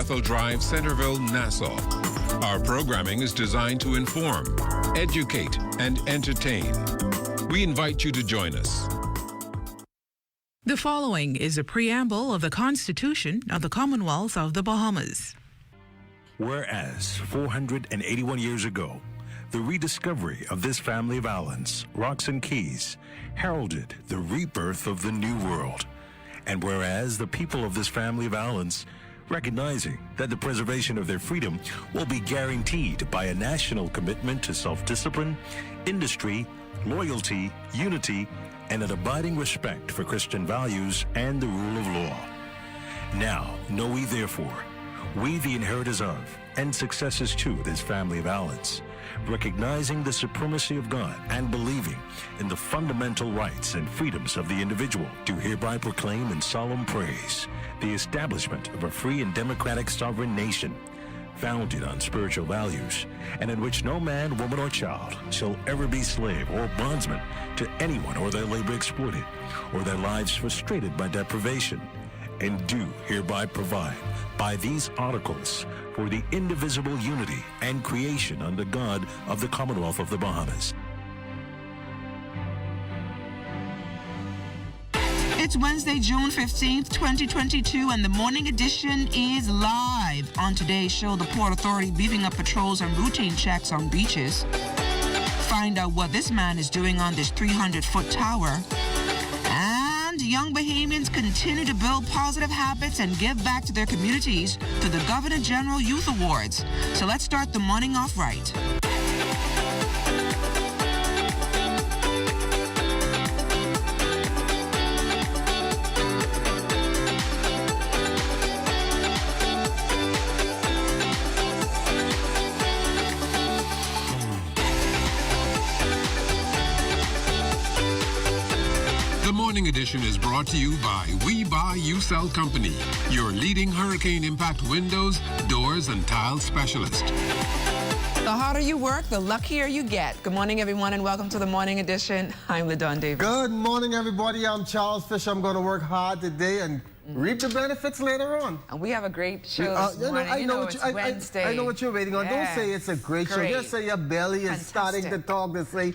Bethel Drive, Centerville, Nassau. Our programming is designed to inform, educate, and entertain. We invite you to join us. The following is a preamble of the Constitution of the Commonwealth of the Bahamas. Whereas 481 years ago, the rediscovery of this family of islands, rocks and keys, heralded the rebirth of the New World. And whereas the people of this family of islands, recognizing that the preservation of their freedom will be guaranteed by a national commitment to self-discipline, industry, loyalty, unity, and an abiding respect for Christian values and the rule of law. Now, know we therefore, we the inheritors of and successors to this family of islands, recognizing the supremacy of God and believing in the fundamental rights and freedoms of the individual, do hereby proclaim in solemn praise the establishment of a free and democratic sovereign nation, founded on spiritual values, and in which no man, woman, or child shall ever be slave or bondsman to anyone, or their labor exploited, or their lives frustrated by deprivation, and do hereby provide by these articles for the indivisible unity and creation under God of the Commonwealth of the Bahamas. It's Wednesday, June 15th, 2022, and the morning edition is live. On today's show, the Port Authority beefing up patrols and routine checks on beaches. Find out what this man is doing on this 300-foot tower. And young Bahamians continue to build positive habits and give back to their communities through the Governor General Youth Awards. So let's start the morning off right. The Morning Edition is brought to you by We Buy You Sell Company, your leading hurricane impact windows, doors, and tile specialist. The harder you work, the luckier you get. Good morning, everyone, and welcome to the Morning Edition. I'm LaDawn Davis. Good morning, everybody. I'm Charles Fisher. I'm going to work hard today and reap the benefits later on. And we have a great show this morning. It's Wednesday. I know what you're waiting on. Yes. Don't say it's a great show. Just say your belly is starting to talk to say,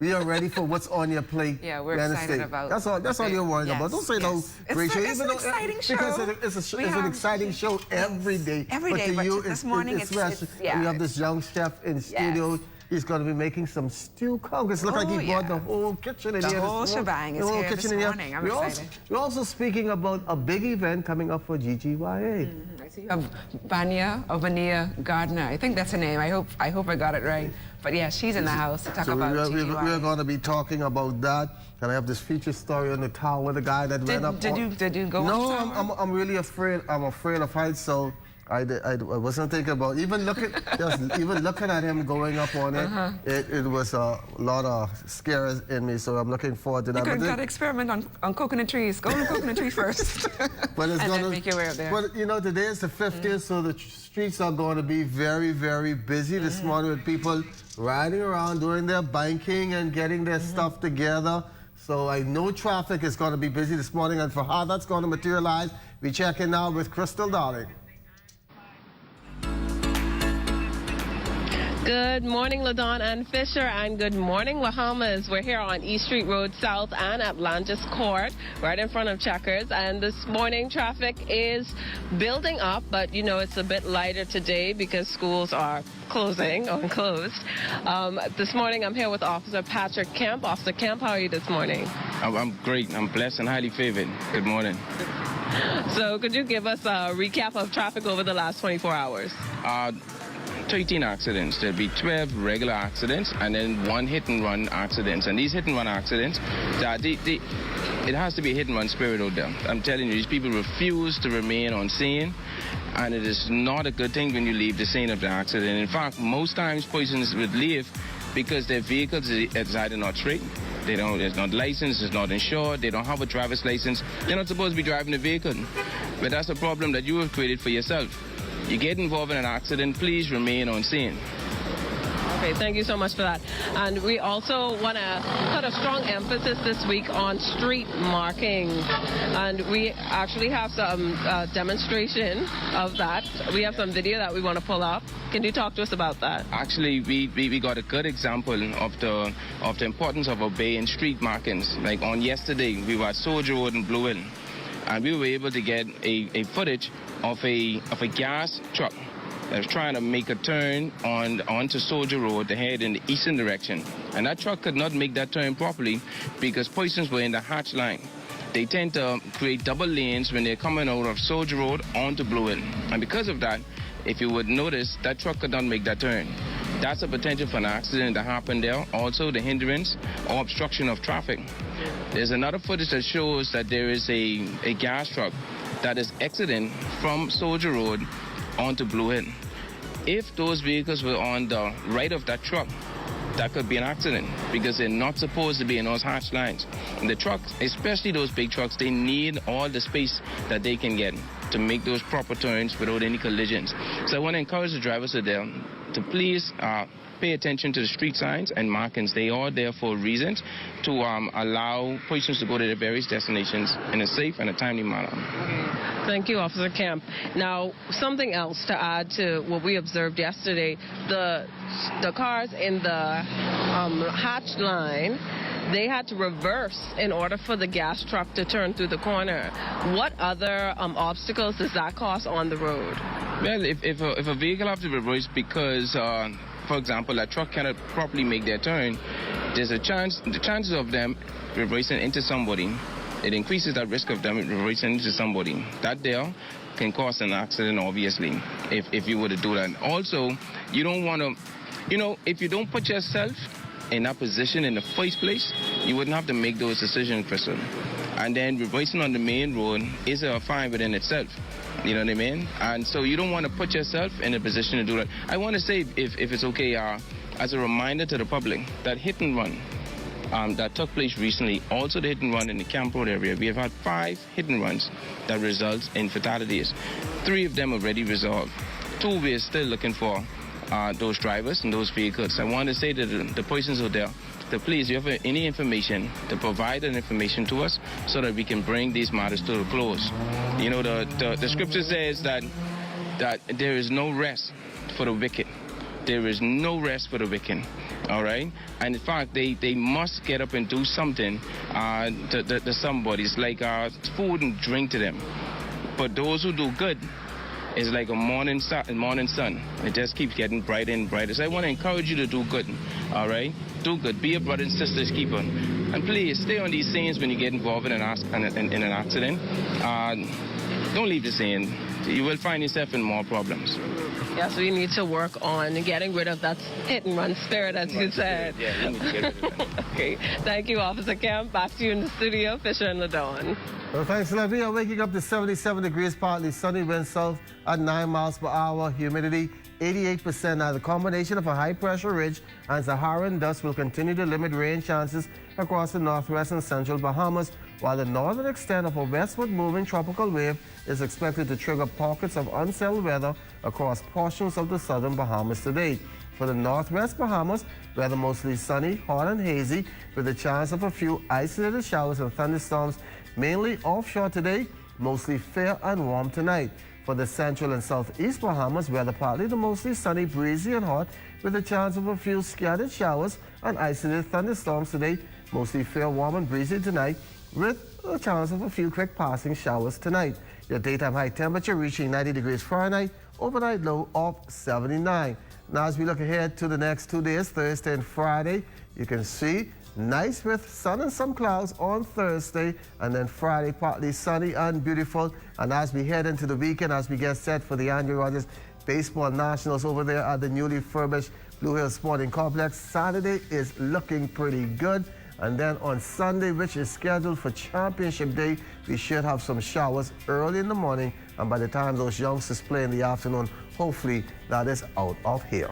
we are ready for what's on your plate. Yeah, we're excited about. That's all you're worried about. Don't say no great show. It's an exciting show. Because it's an exciting show every day. Every day, but to you, this morning it's special. We have this young chef in the studio. He's going to be making some stew cookers. Look like he brought the whole kitchen in here. The whole shebang is here this morning. I'm excited. We're also speaking about a big event coming up for GGYA. I see you have Vania Gardner. I think that's her name. I hope I got it right. But yeah, she's in the house to talk about GGYA. We're going to be talking about that. And I have this feature story on the tower with the guy that went up. Did you go on the tower? No, I'm really afraid. I'm afraid of heights, so I wasn't thinking about even looking at him going up on it. It was a lot of scares in me, so I'm looking forward to that. You could experiment on coconut trees. Go on a coconut tree first, but it's and gonna then make your way up there. But you know, today is the 50th, so the streets are going to be very, very busy this morning with people riding around, doing their banking and getting their stuff together. So I know traffic is going to be busy this morning, and for how that's going to materialize, we check in now with Crystal Darling. Good morning, LaDawn and Fisher, and good morning, Bahamas. We're here on East Street Road South and Atlantis Court, right in front of Checkers. And this morning, traffic is building up, but you know it's a bit lighter today because schools are closing or closed. This morning, I'm here with Officer Patrick Kemp. Officer Kemp, how are you this morning? I'm great. I'm blessed and highly favored. Good morning. So, could you give us a recap of traffic over the last 24 hours? 13 accidents. There'll be 12 regular accidents and then 1 hit-and-run accidents. And these hit-and-run accidents, it has to be a hit-and-run spirit out there. I'm telling you, these people refuse to remain on scene, and it is not a good thing when you leave the scene of the accident. In fact, most times persons would leave because their vehicles is either not straight, it's not licensed, it's not insured, they don't have a driver's license. They're not supposed to be driving the vehicle. But that's a problem that you have created for yourself. You get involved in an accident, please remain on scene. Great, thank you so much for that. And we also want to put a strong emphasis this week on street marking. And we actually have some demonstration of that. We have some video that we want to pull up. Can you talk to us about that? Actually, we got a good example of the importance of obeying street markings. Like on yesterday, we were at Soldier Road in Blue Hill, and we were able to get a footage of a gas truck that was trying to make a turn onto Soldier Road to head in the eastern direction. And that truck could not make that turn properly because persons were in the hatch line. They tend to create double lanes when they're coming out of Soldier Road onto Blue Hill. And because of that, if you would notice, that truck could not make that turn. That's a potential for an accident to happen there. Also, the hindrance or obstruction of traffic. There's another footage that shows that there is a gas truck that is exiting from Soldier Road onto Blue Hill. If those vehicles were on the right of that truck, that could be an accident because they're not supposed to be in those hatch lines. And the trucks, especially those big trucks, they need all the space that they can get to make those proper turns without any collisions. So I want to encourage the drivers out there to please pay attention to the street signs and markings. They are there for reasons to allow persons to go to their various destinations in a safe and a timely manner. Thank you, Officer Kemp. Now, something else to add to what we observed yesterday, the cars in the hatch line, they had to reverse in order for the gas truck to turn through the corner. What other obstacles does that cause on the road? Well, if a vehicle has to reverse because, for example, a truck cannot properly make their turn, there's a chance, the chances of them reversing into somebody, it increases that risk of them reversing into somebody. That there can cause an accident, obviously, if you were to do that. Also, you don't want to, if you don't put yourself in that position in the first place, you wouldn't have to make those decisions, Crystal. And then reversing on the main road is a fine within itself. You know what I mean? And so you don't want to put yourself in a position to do that. I want to say, if it's okay, as a reminder to the public, that hit and run that took place recently, also the hit and run in the Camp Road area, we have had 5 hit and runs that result in fatalities. 3 of them already resolved. 2 we're still looking for those drivers and those vehicles. I want to say to the persons out there, to please, if you have any information, to provide that information to us so that we can bring these matters to a close. You know, the scripture says that there is no rest for the wicked. There is no rest for the wicked. All right? And in fact, they must get up and do something to somebody. It's like food and drink to them. But those who do good, it's like a morning sun. It just keeps getting brighter and brighter. So I want to encourage you to do good, all right? Do good. Be a brother and sister's keeper. And please, stay on these scenes when you get involved in an accident. Don't leave the scene. You will find yourself in more problems. Yes, we need to work on getting rid of that hit-and-run spirit, as you said. Yeah, we need to get rid of that. Okay. Thank you, Officer Kemp. Back to you in the studio, Fisher and Ladon. Well, thanks, Levy. We are waking up to 77 degrees, partly sunny, wind south at 9 miles per hour, humidity 88%. Now, the combination of a high-pressure ridge and Saharan dust will continue to limit rain chances across the northwest and central Bahamas, while the northern extent of a westward-moving tropical wave is expected to trigger pockets of unsettled weather across portions of the southern Bahamas today. For the northwest Bahamas, weather mostly sunny, hot and hazy, with a chance of a few isolated showers and thunderstorms, mainly offshore today, mostly fair and warm tonight. For the central and southeast Bahamas, weather partly to mostly sunny, breezy and hot, with a chance of a few scattered showers and isolated thunderstorms today, mostly fair, warm and breezy tonight, with a chance of a few quick passing showers tonight. Your daytime high temperature reaching 90 degrees Fahrenheit, overnight low of 79. Now, as we look ahead to the next 2 days, Thursday and Friday, you can see nice with sun and some clouds on Thursday, and then Friday partly sunny and beautiful. And as we head into the weekend, as we get set for the Andrew Rogers Baseball Nationals over there at the newly furbished Blue Hill Sporting Complex, Saturday is looking pretty good. And then on Sunday, which is scheduled for Championship Day, we should have some showers early in the morning. And by the time those youngsters play in the afternoon, hopefully that is out of here.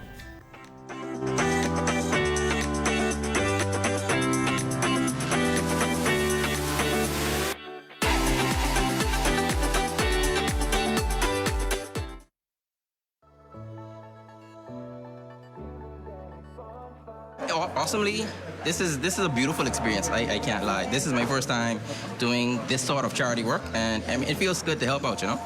awesomely, this is a beautiful experience. I can't lie. This is my first time doing this sort of charity work, and I mean, it feels good to help out, you know?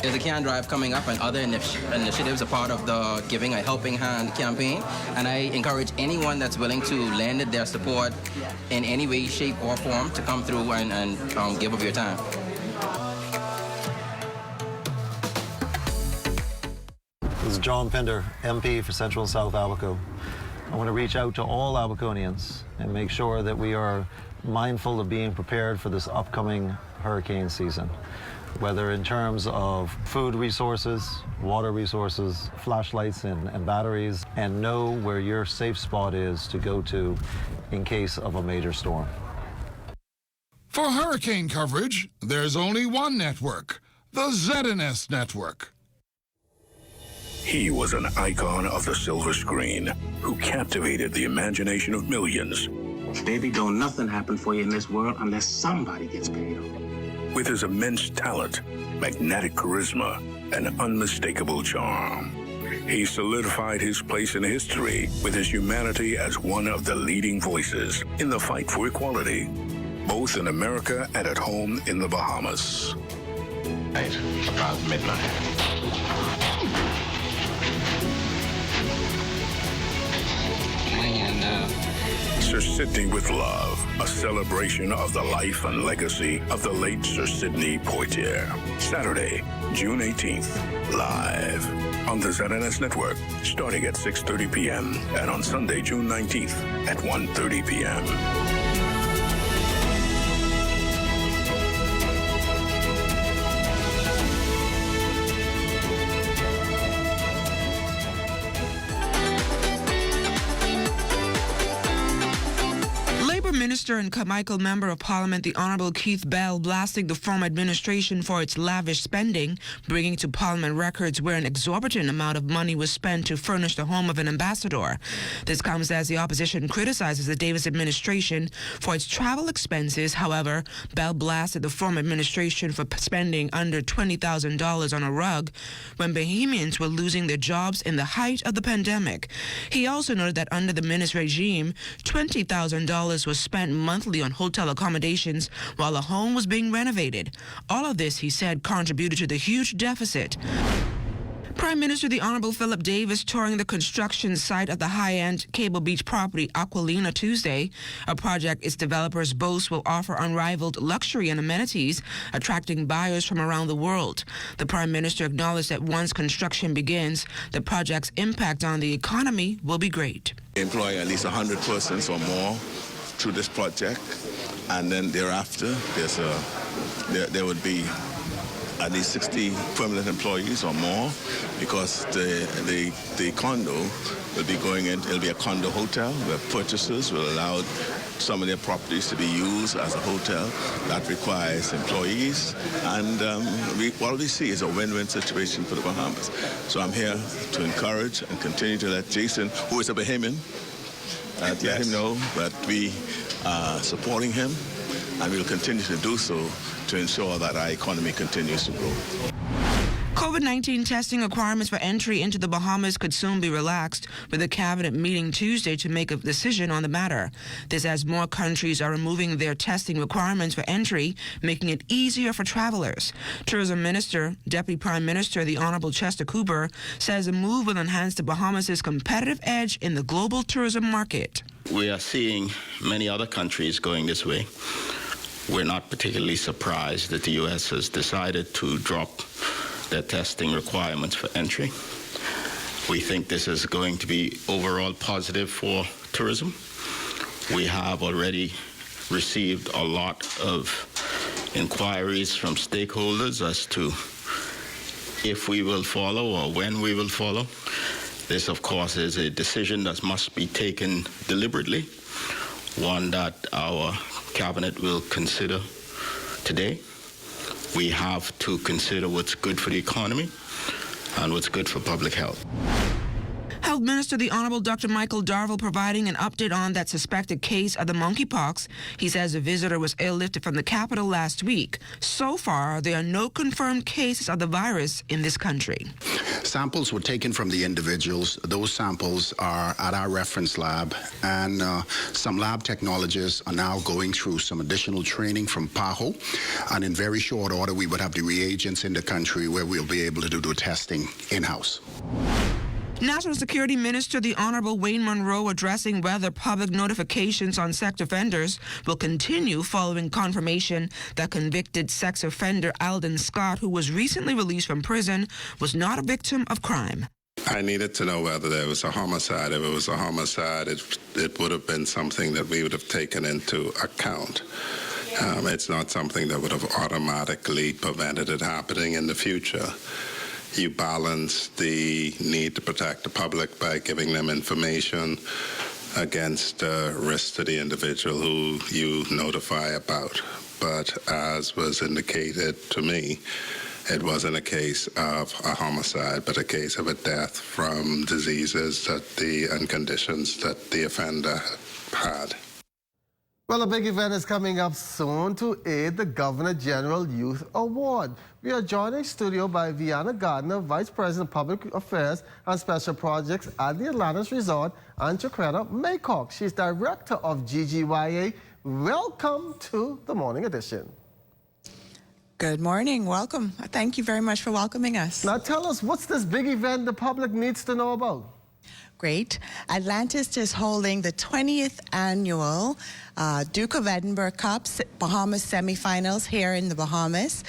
There's a can drive coming up, and other initiatives are part of the Giving a Helping Hand campaign, and I encourage anyone that's willing to lend their support in any way, shape, or form to come through and give up your time. This is John Pinder, MP for Central and South Abaco. I want to reach out to all Abaconians and make sure that we are mindful of being prepared for this upcoming hurricane season, whether in terms of food resources, water resources, flashlights and batteries, and know where your safe spot is to go to in case of a major storm. For hurricane coverage, there's only one network, the ZNS Network. He was an icon of the silver screen who captivated the imagination of millions. Baby, don't nothing happen for you in this world unless somebody gets paid off. With his immense talent, magnetic charisma, and unmistakable charm, he solidified his place in history with his humanity as one of the leading voices in the fight for equality, both in America and at home in the Bahamas. Right, about midnight. Sir Sidney with Love, a celebration of the life and legacy of the late Sir Sidney Poitier. Saturday, June 18th, live on the ZNS Network, starting at 6:30 p.m. and on Sunday, June 19th at 1:30 p.m. Minister and Carmichael Member of Parliament, the Honourable Keith Bell, blasting the former administration for its lavish spending, bringing to Parliament records where an exorbitant amount of money was spent to furnish the home of an ambassador. This comes as the opposition criticizes the Davis administration for its travel expenses. However, Bell blasted the former administration for spending under $20,000 on a rug when Bahamians were losing their jobs in the height of the pandemic. He also noted that under the Minister regime, $20,000 was spent monthly on hotel accommodations while the home was being renovated. All of this, he said, contributed to the huge deficit. Prime Minister the Honourable Philip Davis touring the construction site of the high-end Cable Beach property Aquilina Tuesday, a project its developers boast will offer unrivaled luxury and amenities, attracting buyers from around the world. The Prime Minister acknowledged that once construction begins, the project's impact on the economy will be great. Employ at least 100 persons or more through this project, and then thereafter there would be at least 60 permanent employees or more, because the condo will be going in. It'll be a condo hotel where purchasers will allow some of their properties to be used as a hotel. That requires employees, and what we see is a win-win situation for the Bahamas. So I'm here to encourage and continue to let Jason, who is a Bahamian, let him know that we are supporting him, and we'll continue to do so to ensure that our economy continues to grow. COVID-19 testing requirements for entry into the Bahamas could soon be relaxed, with a cabinet meeting Tuesday to make a decision on the matter. This as more countries are removing their testing requirements for entry, making it easier for travelers. Tourism Minister, Deputy Prime Minister, the Honourable Chester Cooper, says the move will enhance the Bahamas' competitive edge in the global tourism market. We are seeing many other countries going this way. We're not particularly surprised that the U.S. has decided to drop their testing requirements for entry. We think this is going to be overall positive for tourism. We have already received a lot of inquiries from stakeholders as to if we will follow or when we will follow. This, of course, is a decision that must be taken deliberately, one that our Cabinet will consider today. We have to consider what's good for the economy and what's good for public health. Health Minister, the Honourable Dr. Michael Darville, providing an update on that suspected case of the monkeypox. He says the visitor was airlifted from the capital last week. So far, there are no confirmed cases of the virus in this country. Samples were taken from the individuals. Those samples are at our reference lab, and some lab technologists are now going through some additional training from PAHO, and in very short order we would have the reagents in the country where we'll be able to do the testing in-house. National Security Minister, the Honorable Wayne Monroe, addressing whether public notifications on sex offenders will continue following confirmation that convicted sex offender Alden Scott, who was recently released from prison, was not a victim of crime. I needed to know whether there was a homicide. If it was a homicide, it would have been something that we would have taken into account. It's not something that would have automatically prevented it happening in the future. You balance the need to protect the public by giving them information against risk to the individual who you notify about. But as was indicated to me, it wasn't a case of a homicide, but a case of a death from diseases and conditions that the offender had. Well, a big event is coming up soon to aid the Governor General Youth Award. We are joined in studio by Vianna Gardner, Vice President of Public Affairs and Special Projects at the Atlantis Resort, and Jaquetta Maycock. She's Director of GGYA. Welcome to the Morning Edition. Good morning. Welcome. Thank you very much for welcoming us. Now tell us, what's this big event the public needs to know about? Great. Atlantis is holding the 20th annual Duke of Edinburgh Cup Bahamas semifinals here in the Bahamas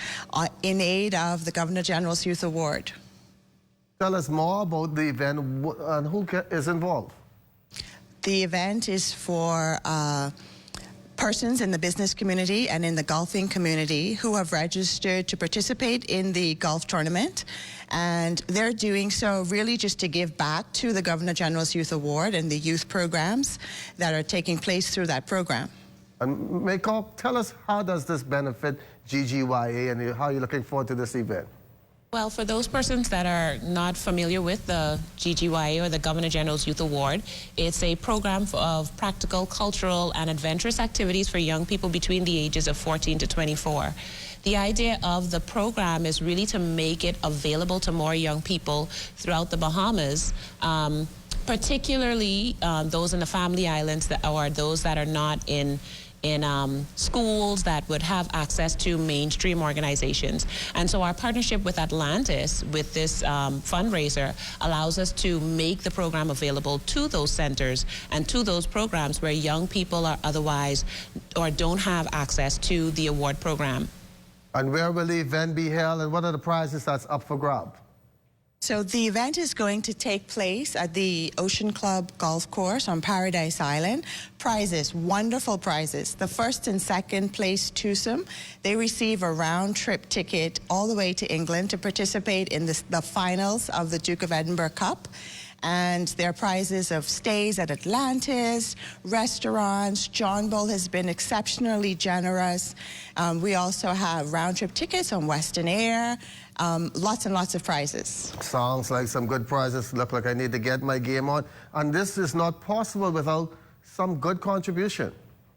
in aid of the Governor General's Youth Award. Tell us more about the event and who is involved. The event is for persons in the business community and in the golfing community who have registered to participate in the golf tournament. And they're doing so really just to give back to the Governor General's Youth Award and the youth programs that are taking place through that program. And Maycock, tell us, how does this benefit GGYA and how are you looking forward to this event? Well, for those persons that are not familiar with the GGYA or the Governor General's Youth Award, it's a program of practical, cultural, and adventurous activities for young people between the ages of 14 to 24. The idea of the program is really to make it available to more young people throughout the Bahamas, particularly those in the Family Islands or those that are not in schools that would have access to mainstream organizations. And so our partnership with Atlantis, with this fundraiser, allows us to make the program available to those centers and to those programs where young people are otherwise or don't have access to the award program. And where will the event be held, and what are the prizes that's up for grab? So the event is going to take place at the Ocean Club Golf Course on Paradise Island. Prizes, wonderful prizes. The first and second place twosome, they receive a round-trip ticket all the way to England to participate in the finals of the Duke of Edinburgh Cup. And their prizes of stays at Atlantis, restaurants. John Bull has been exceptionally generous. We also have round-trip tickets on Western Air. Lots and lots of prizes. Sounds like some good prizes. Look like I need to get my game on. And this is not possible without some good contribution.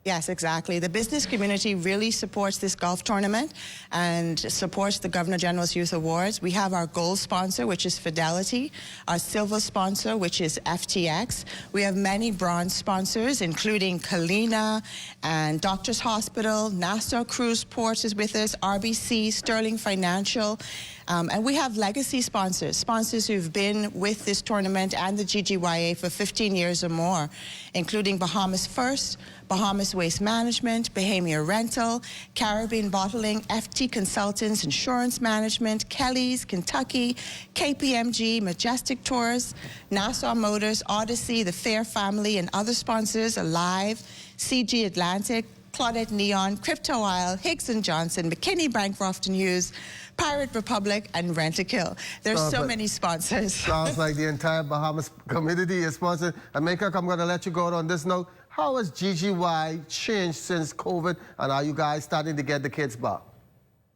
Yes, exactly. The business community really supports this golf tournament and supports the Governor General's Youth Awards. We have our gold sponsor, which is Fidelity, our silver sponsor, which is FTX. We have many bronze sponsors, including Kalina and Doctors Hospital, Nassau Cruise Ports is with us, RBC, Sterling Financial. And we have legacy sponsors who've been with this tournament and the GGYA for 15 years or more, including Bahamas First, Bahamas Waste Management, Bahamian Rental, Caribbean Bottling, FT Consultants, Insurance Management, Kelly's, Kentucky, KPMG, Majestic Tours, Nassau Motors, Odyssey, the Fair Family, and other sponsors, Alive, CG Atlantic, Claudette Neon, Crypto Isle, Higgs & Johnson, McKinney Bancroft & Hughes, Pirate Republic, and Rent-A-Kill. There's so many sponsors. Sounds like the entire Bahamas community is sponsored. And Maycock, I'm going to let you go on this note. How has GGY changed since COVID, and are you guys starting to get the kids back?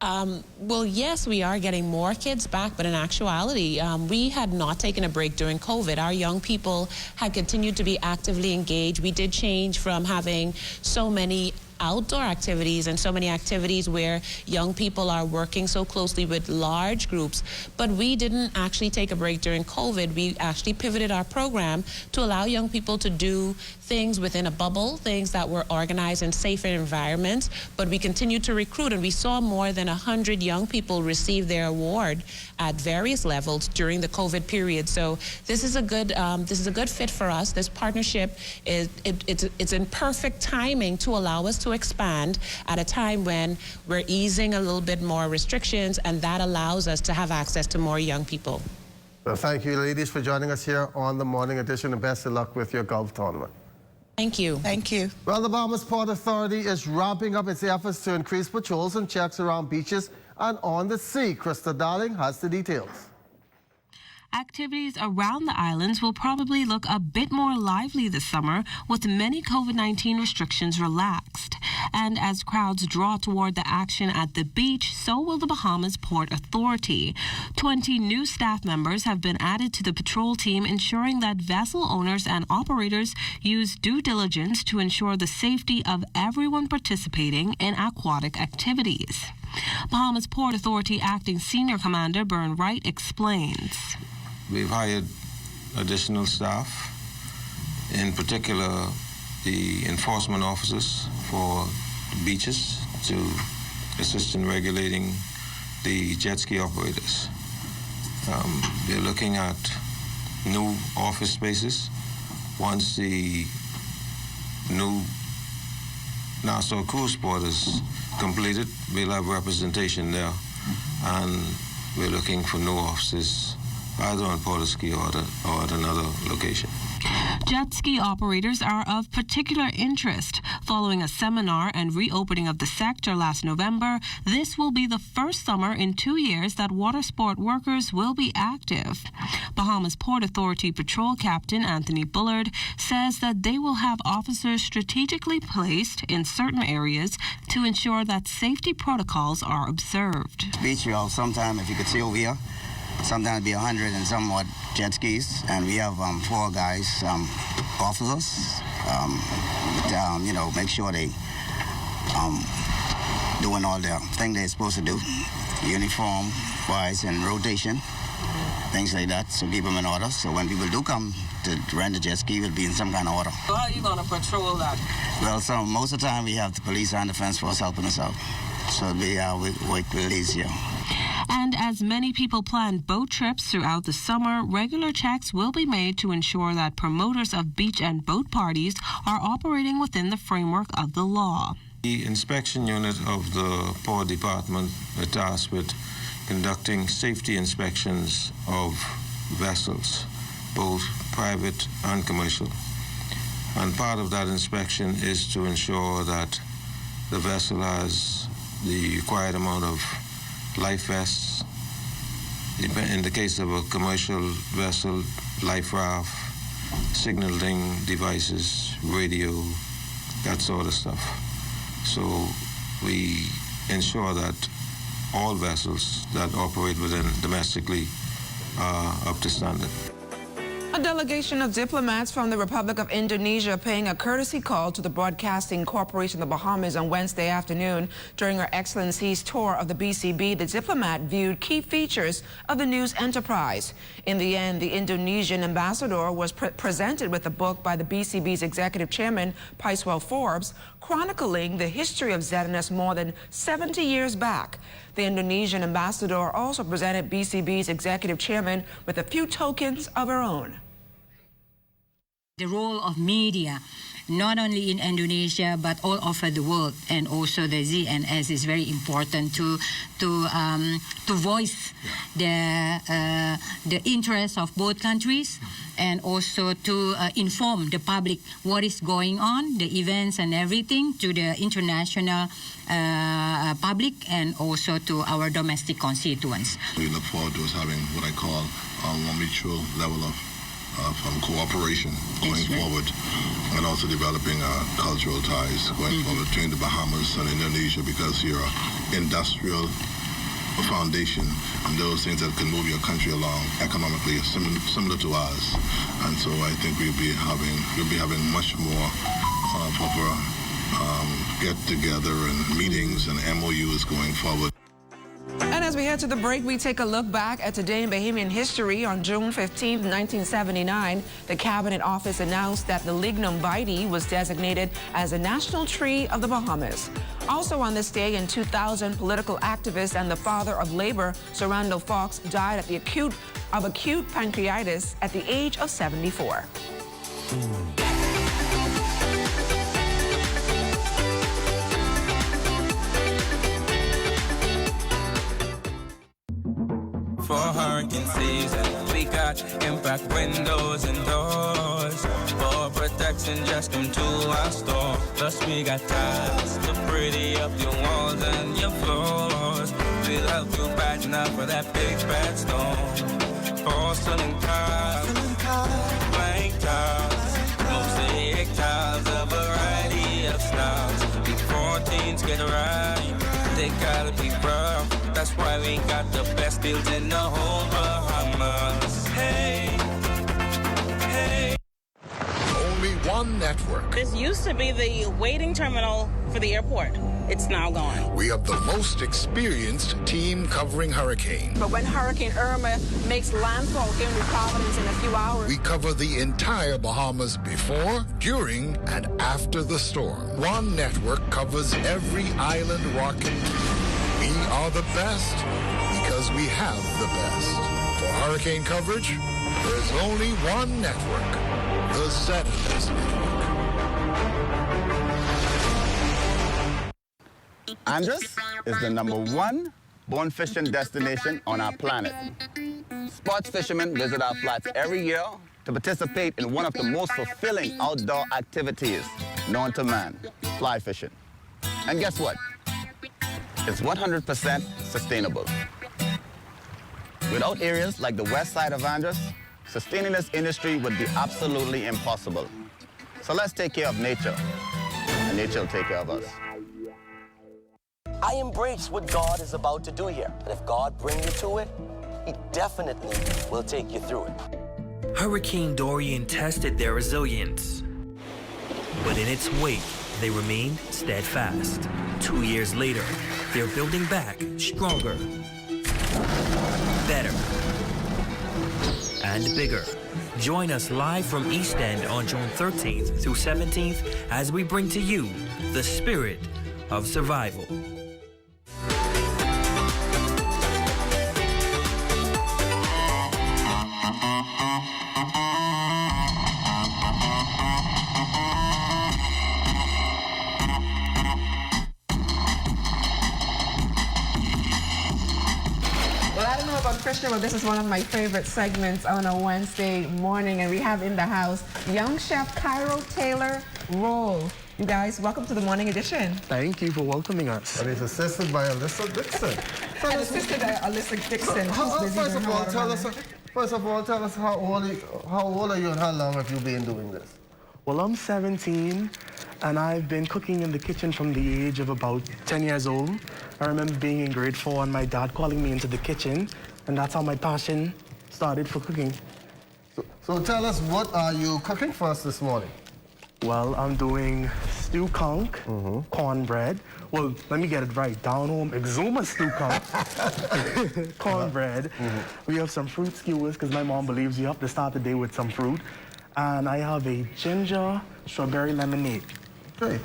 Well, yes, we are getting more kids back, but in actuality, we had not taken a break during COVID. Our young people had continued to be actively engaged. We did change from having so many outdoor activities and so many activities where young people are working so closely with large groups. But we didn't actually take a break during COVID. We actually pivoted our program to allow young people to do things within a bubble, things that were organized in safer environments. But we continued to recruit, and we saw more than 100 young people receive their award at various levels during the COVID period. So this is a good fit for us. This partnership it's in perfect timing to allow us to expand at a time when we're easing a little bit more restrictions, and that allows us to have access to more young people. Well, thank you, ladies, for joining us here on the Morning Edition, and best of luck with your golf tournament. Thank you. Thank you. Well, the Bahamas Port Authority is ramping up its efforts to increase patrols and checks around beaches and on the sea. Krista Darling has the details. Activities around the islands will probably look a bit more lively this summer, with many COVID-19 restrictions relaxed. And as crowds draw toward the action at the beach, so will the Bahamas Port Authority. 20 new staff members have been added to the patrol team, ensuring that vessel owners and operators use due diligence to ensure the safety of everyone participating in aquatic activities. Bahamas Port Authority Acting Senior Commander Bern Wright explains. We've hired additional staff, in particular the enforcement officers for the beaches to assist in regulating the jet ski operators. We're looking at new office spaces. Once the new Nassau Cruise Port is completed, we'll have representation there, and we're looking for new offices either on Port-o-Ski or at another location. Jet ski operators are of particular interest. Following a seminar and reopening of the sector last November, this will be the first summer in 2 years that water sport workers will be active. Bahamas Port Authority Patrol Captain Anthony Bullard says that they will have officers strategically placed in certain areas to ensure that safety protocols are observed. Beach, we have sometimes, if you could see over here, sometimes it'd be 100 and somewhat jet skis, and we have 4 guys, officers, make sure they doing all the thing they're supposed to do, uniform wise and rotation, things like that, so keep them in order. So when people do come to rent a jet ski, will be in some kind of order. So how are you going to patrol that? Well, most of the time we have the police and defense force helping us out, so we work with these here. And as many people plan boat trips throughout the summer, regular checks will be made to ensure that promoters of beach and boat parties are operating within the framework of the law. The inspection unit of the Port Department is tasked with conducting safety inspections of vessels, both private and commercial. And part of that inspection is to ensure that the vessel has the required amount of life vests. In the case of a commercial vessel, life raft, signaling devices, radio, that sort of stuff. So we ensure that all vessels that operate within domestically are up to standard. A delegation of diplomats from the Republic of Indonesia paying a courtesy call to the Broadcasting Corporation of the Bahamas on Wednesday afternoon. During Her Excellency's tour of the BCB, the diplomat viewed key features of the news enterprise. In the end, the Indonesian ambassador was presented with a book by the BCB's executive chairman, Paiswell Forbes, chronicling the history of ZNS more than 70 years back. The Indonesian ambassador also presented BCB's executive chairman with a few tokens of her own. The role of media, not only in Indonesia but all over the world, and also the ZNS is very important to voice the interests of both countries, and also to inform the public what is going on, the events and everything, to the international public and also to our domestic constituents. We look forward to us having what I call a mutual level of cooperation going forward, and also developing cultural ties going forward between the Bahamas and Indonesia, because you're an industrial foundation and those things that can move your country along economically similar to ours. And so I think we'll be having much more of a get together and meetings and MOUs going forward. And as we head to the break, we take a look back at today in Bahamian history. On June 15, 1979, the Cabinet Office announced that the Lignum vitae was designated as a national tree of the Bahamas. Also on this day in 2000, political activist and the father of labor, Sir Randall Fox, died of acute pancreatitis at the age of 74. For hurricane season, we got impact windows and doors. For protection, just come to our store. Plus we got tiles to pretty up your walls and your floors. We'll help you brighten up for that big bad storm. Porcelain tiles, blank tiles, mosaic tiles, a variety of styles. Before teens get right, they gotta be rough. That's why we got the best deals in the whole Bahamas. Hey, hey. Only one network. This used to be the waiting terminal for the airport. It's now gone. We have the most experienced team covering hurricane. But when Hurricane Irma makes landfall here in New Providence in a few hours, We cover the entire Bahamas before, during, and after the storm. One network covers every island, rock, and key. We are the best because we have the best. For hurricane coverage, there's only one network, the ZNS Network. Andros is the #1 bone fishing destination on our planet. Sports fishermen visit our flats every year to participate in one of the most fulfilling outdoor activities known to man, fly fishing. And guess what? It's 100% sustainable. Without areas like the west side of Andros, sustaining this industry would be absolutely impossible. So let's take care of nature, and nature will take care of us. I embrace what God is about to do here. And if God brings you to it, He definitely will take you through it. Hurricane Dorian tested their resilience, but in its wake, they remained steadfast. 2 years later, they're building back stronger, better, and bigger. Join us live from East End on June 13th through 17th as we bring to you the spirit of survival. Well, this is one of my favorite segments on a Wednesday morning, and we have in the house young chef Cairo Taylor Roll. You guys, welcome to the morning edition. Thank you for welcoming us. And he's assisted by Alyssa Dixon. And assisted by Alyssa Dixon. First of all, tell us how old are you and how long have you been doing this? Well, I'm 17, and I've been cooking in the kitchen from the age of about 10 years old. I remember being in grade 4 and my dad calling me into the kitchen, and that's how my passion started for cooking. So tell us, what are you cooking for us this morning? Well, I'm doing stew conch, cornbread. Well, let me get it right. Down home, Exuma stew conch, cornbread. We have some fruit skewers because my mom believes you have to start the day with some fruit. And I have a ginger strawberry lemonade. Okay.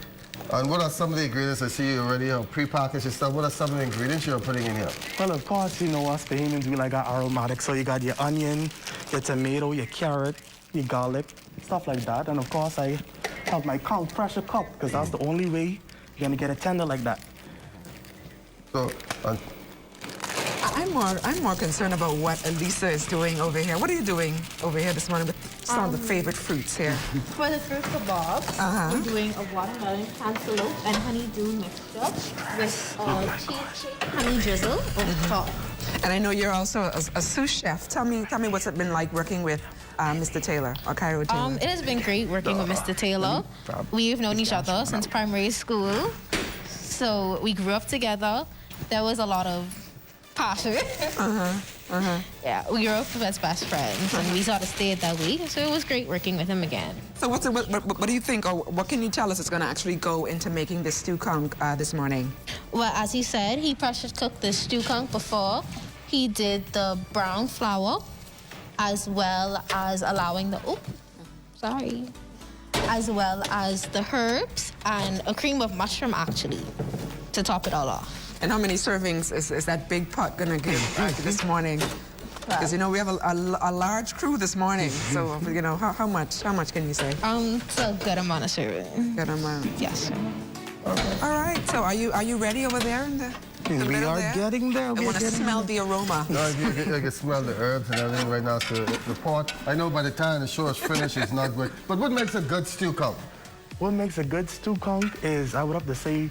And what are some of the ingredients? I see you already have pre-packaged stuff. What are some of the ingredients you're putting in here? Well, of course, you know us Bahamians, we like our aromatic. So you got your onion, your tomato, your carrot, your garlic, stuff like that. And of course, I have my pressure cup, because that's the only way you're gonna get it tender like that. So, I'm more concerned about what Elisa is doing over here. What are you doing over here this morning with some of the favorite fruits here? For the fruit kebabs, we're doing a watermelon, cantaloupe, and honeydew mixture with cheese honey drizzle on top. And I know you're also a sous chef. Tell me what's it been like working with Mr. Taylor, or Cairo Taylor? It has been great working with Mr. Taylor. We've known each other since primary school, so we grew up together. There was a lot of passionate. Yeah, we grew up as best friends, and we sort of stayed that way. So it was great working with him again. So what do you think, or what can you tell us is going to actually go into making this stew conch this morning? Well, as he said, he pressure cooked the stew conch before. He did the brown flour, as well as allowing the as well as the herbs and a cream of mushroom, actually, to top it all off. And how many servings is that big pot going to give this morning? Because, you know, we have a large crew this morning. So, you know, how much can you say? It's a good amount of serving. Good amount. Yes, sir. Okay. All right. So are you ready over there in the we are there? getting there. I want to smell the aroma. No, I can smell the herbs and everything right now. So the pot, I know by the time the show is finished, it's not good. But what makes a good stew conch? What makes a good stew conch is, I would have to say,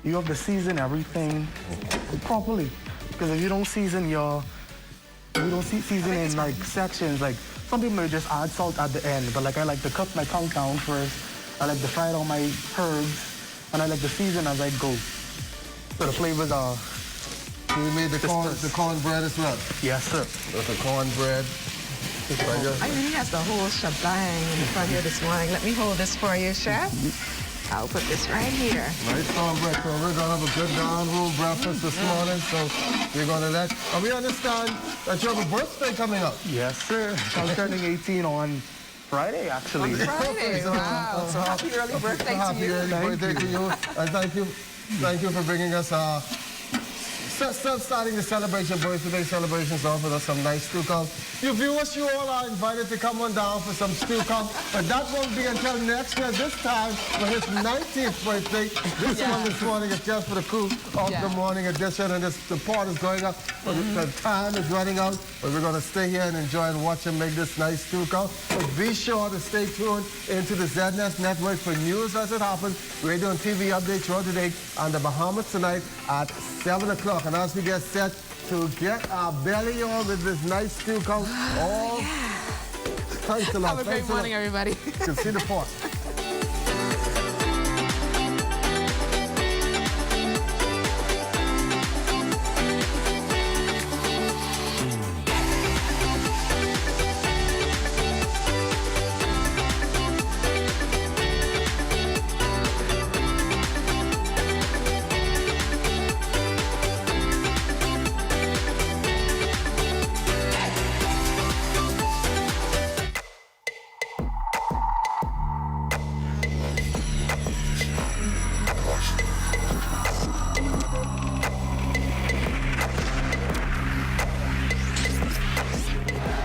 you have to season everything properly. Because if you don't season season in like sections, like some people may just add salt at the end, but like I like to cook my conch down first. I like to fry all my herbs, and I like to season as I go. So the flavors are. You made the cornbread as well? Yes, sir. With the cornbread. I mean, he has the whole shebang in front here this morning. Let me hold this for you, Chef. I'll put this right here. Nice cornbread. So we're going to have a good down-room breakfast this morning. So we're going to let... And we understand that you have a birthday coming up. Yes, sir. I'm turning 18 on Friday, actually. On Friday, wow. So happy early birthday to you. Happy early birthday to you. And thank you for bringing us... starting the celebration, birthday celebrations off with us some nice stew conch. You viewers, you all are invited to come on down for some stew conch, but that won't be until next year. This time for his 19th birthday. This one this morning is just for the crew of the morning edition, and the part is going up. The time is running out, but we're going to stay here and enjoy and watch him make this nice stew conch. But be sure to stay tuned into the ZNS Network for news as it happens, radio and TV updates throughout the day on the Bahamas tonight at 7 o'clock. And as we get set to get our belly on with this nice stew conch, thanks a lot. Have a great morning, everybody. You can see the pot.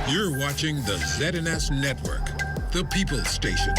You're watching the ZNS Network, the People's Station.